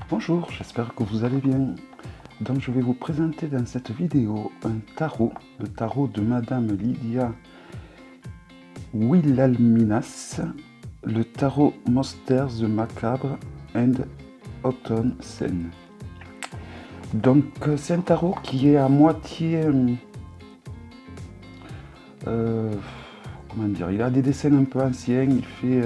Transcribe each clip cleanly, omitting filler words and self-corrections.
Bonjour, j'espère que vous allez bien. Donc je vais vous présenter dans cette vidéo un tarot, le tarot de Madame Lydia Wilhelminas, le tarot Monsters the Macabre and Autumn Scene. Donc c'est un tarot qui est à moitié... comment dire, il a des dessins un peu anciens, il fait...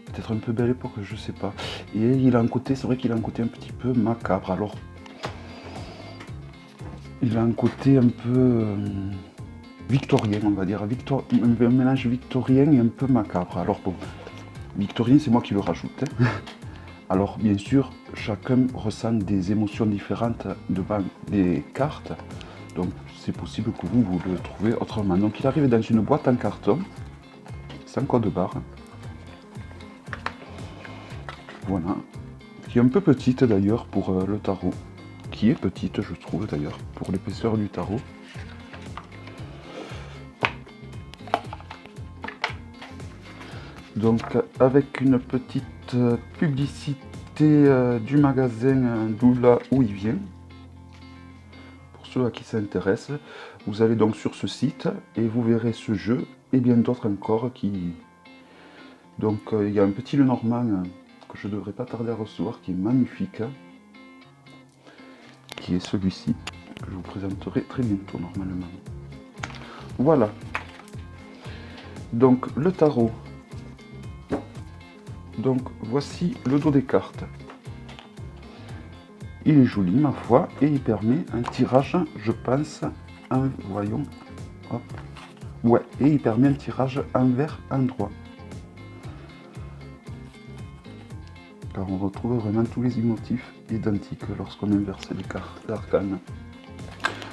peut-être un peu belle époque, je sais pas. Et il a un côté, c'est vrai qu'il a un côté un petit peu macabre. Alors, il a un côté un peu victorien, on va dire. Un mélange victorien et un peu macabre. Alors bon, victorien, c'est moi qui le rajoute. Alors, bien sûr, chacun ressent des émotions différentes devant les cartes. Donc, c'est possible que vous le trouvez autrement. Donc, il arrive dans une boîte en carton, sans code barre. Voilà, qui est un peu petite d'ailleurs pour le tarot, qui est petite je trouve d'ailleurs, pour l'épaisseur du tarot. Donc avec une petite publicité du magasin d'où là où il vient. Pour ceux à qui ça intéresse, vous allez donc sur ce site et vous verrez ce jeu et bien d'autres encore qui... Donc il y a un petit Lenormand que je ne devrais pas tarder à recevoir, qui est magnifique, qui est celui-ci, que je vous présenterai très bientôt normalement. Voilà. Donc le tarot. Donc voici le dos des cartes. Il est joli ma foi et il permet un tirage, je pense, voyons, hop, ouais, et il permet un tirage envers endroit. Car on retrouve vraiment tous les motifs identiques lorsqu'on inverse les cartes d'arcane.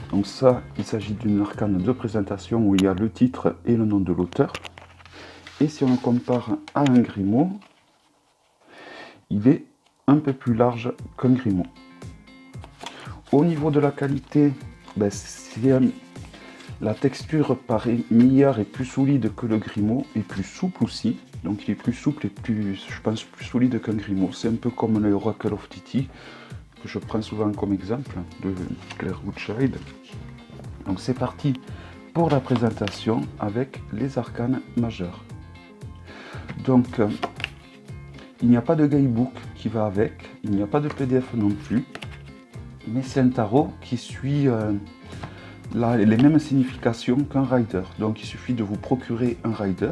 Donc ça, il s'agit d'une arcane de présentation où il y a le titre et le nom de l'auteur. Et si on le compare à un Grimaud, il est un peu plus large qu'un Grimaud. Au niveau de la qualité, la texture paraît meilleure et plus solide que le Grimaud, et plus souple aussi. Donc il est plus souple et plus, je pense, plus solide qu'un Grimaud. C'est un peu comme le Oracle of Titi, que je prends souvent comme exemple, de Claire Goodchild. Donc c'est parti pour la présentation avec les arcanes majeurs. Donc il n'y a pas de guidebook qui va avec, il n'y a pas de PDF non plus, mais c'est un tarot qui suit les mêmes significations qu'un rider. Donc il suffit de vous procurer un rider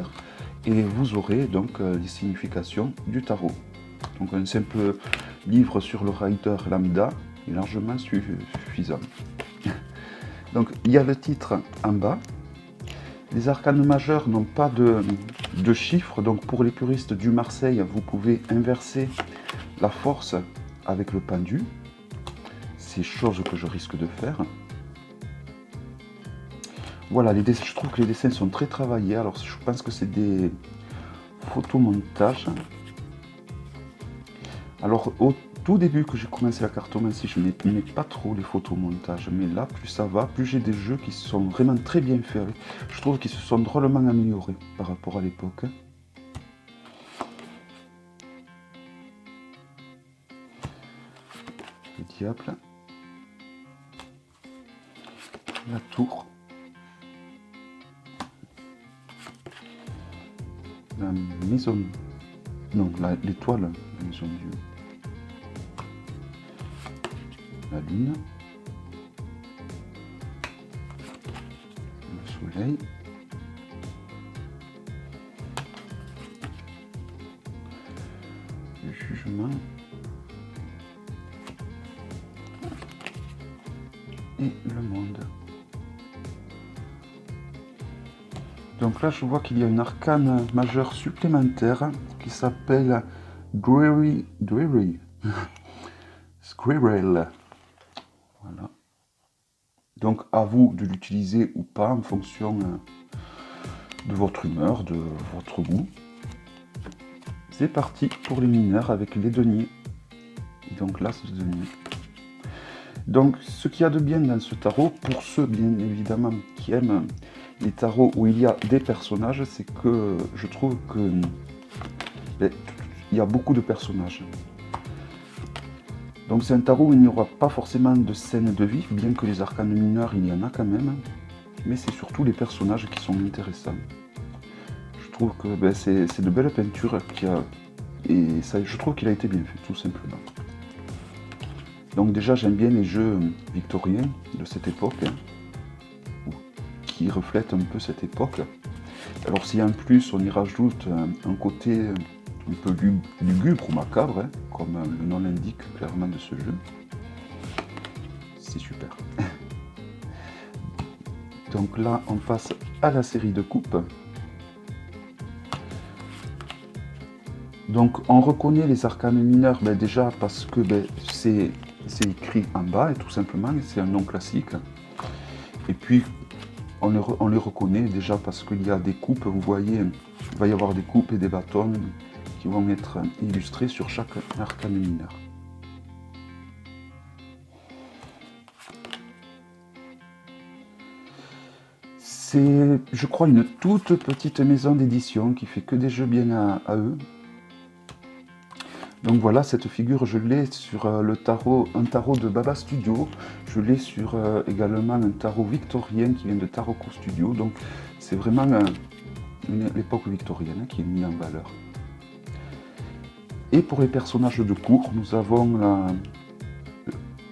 et vous aurez donc les significations du tarot. Donc un simple livre sur le rider lambda est largement suffisant. Donc il y a le titre en bas. Les arcanes majeures n'ont pas de chiffres, donc pour les puristes du Marseille, vous pouvez inverser la force avec le pendu. C'est chose que je risque de faire. Voilà, je trouve que les dessins sont très travaillés. Alors je pense que c'est des photomontages. Alors au tout début que j'ai commencé la cartomancie, je n'aimais pas trop les photomontages. Mais là, plus ça va, plus j'ai des jeux qui sont vraiment très bien faits. Je trouve qu'ils se sont drôlement améliorés par rapport à l'époque. Le diable. La tour. La maison, non, l'étoile, la maison Dieu, la lune, le soleil, le jugement et le monde. Donc là, je vois qu'il y a une arcane majeure supplémentaire qui s'appelle Dreary Squirrel. Voilà. Donc à vous de l'utiliser ou pas en fonction de votre humeur, de votre goût. C'est parti pour les mineurs avec les deniers. Et donc là, c'est le denier. Donc ce qu'il y a de bien dans ce tarot, pour ceux bien évidemment qui aiment les tarots où il y a des personnages, c'est que je trouve que il y a beaucoup de personnages. Donc c'est un tarot où il n'y aura pas forcément de scène de vie, bien que les arcanes mineurs, il y en a quand même. Mais c'est surtout les personnages qui sont intéressants. Je trouve que ben, c'est de belles peintures et ça, je trouve qu'il a été bien fait, tout simplement. Donc déjà, j'aime bien les jeux victoriens de cette époque, hein, qui reflètent un peu cette époque. Alors si en plus on y rajoute un côté un peu lugubre ou macabre, hein, comme le nom l'indique clairement de ce jeu, c'est super. Donc là, on passe à la série de coupes. Donc on reconnaît les arcanes mineurs ben, déjà parce que ben, c'est écrit en bas et tout simplement, c'est un nom classique. Et puis on les reconnaît déjà parce qu'il y a des coupes, vous voyez, il va y avoir des coupes et des bâtons qui vont être illustrés sur chaque arcane mineur. C'est, je crois, une toute petite maison d'édition qui fait que des jeux bien à eux. Donc voilà, cette figure, je l'ai sur le tarot, un tarot de Baba Studio. Je l'ai sur également un tarot victorien qui vient de Taroko Studio. Donc c'est vraiment l'époque victorienne qui est mise en valeur. Et pour les personnages de cour, nous avons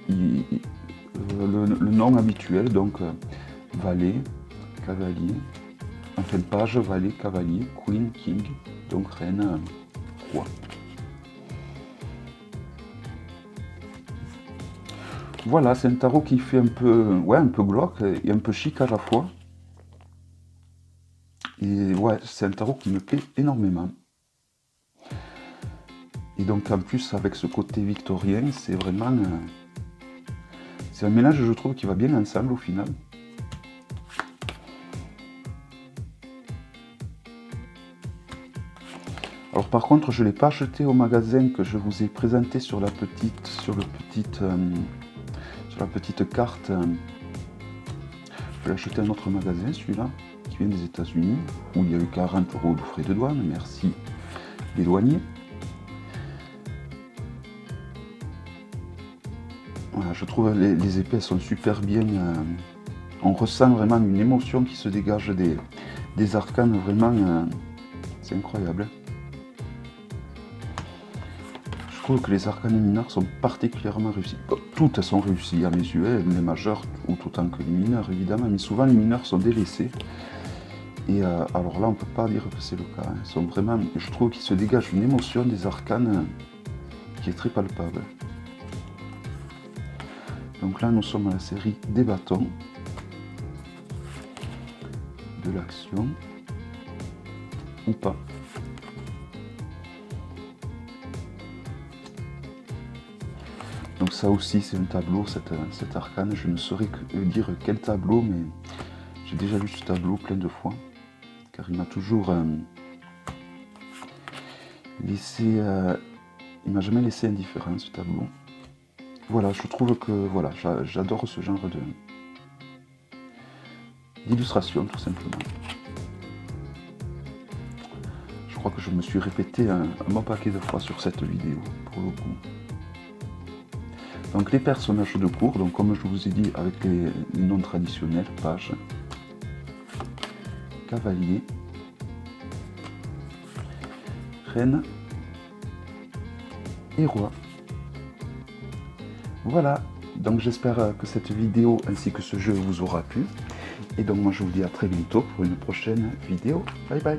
le nom habituel, donc valet, cavalier, enfin page, valet, cavalier, queen, king, donc reine, roi. Voilà, c'est un tarot qui fait un peu glauque et un peu chic à la fois. Et ouais, c'est un tarot qui me plaît énormément. Et donc en plus, avec ce côté victorien, c'est vraiment... c'est un mélange, je trouve, qui va bien ensemble au final. Alors par contre, je ne l'ai pas acheté au magasin que je vous ai présenté sur la petite carte. Je l'ai acheté à un autre magasin, celui-là, qui vient des États-Unis, où il y a eu 40 € de frais de douane. Merci les douaniers. Voilà, je trouve les épées sont super bien. On ressent vraiment une émotion qui se dégage des arcanes, vraiment. C'est incroyable. Je trouve que les arcanes mineurs sont particulièrement réussis. Toutes sont réussies à mes yeux, les majeures ou autant que les mineurs évidemment, mais souvent les mineurs sont délaissés. Et alors là, on ne peut pas dire que c'est le cas. Hein. Ils sont vraiment, je trouve qu'il se dégage une émotion des arcanes qui est très palpable. Donc là, nous sommes à la série des bâtons, de l'action, ou pas. Donc ça aussi, c'est un tableau, cet arcane. Je ne saurais dire quel tableau, mais j'ai déjà lu ce tableau plein de fois, car il m'a toujours laissé... il m'a jamais laissé indifférent, ce tableau. Voilà, je trouve que voilà, j'adore ce genre d'illustration, tout simplement. Je crois que je me suis répété un bon paquet de fois sur cette vidéo, pour le coup. Donc les personnages de cour, donc comme je vous ai dit, avec les noms traditionnels, page, cavalier, reine et roi. Voilà, donc j'espère que cette vidéo ainsi que ce jeu vous aura plu. Et donc moi je vous dis à très bientôt pour une prochaine vidéo. Bye bye.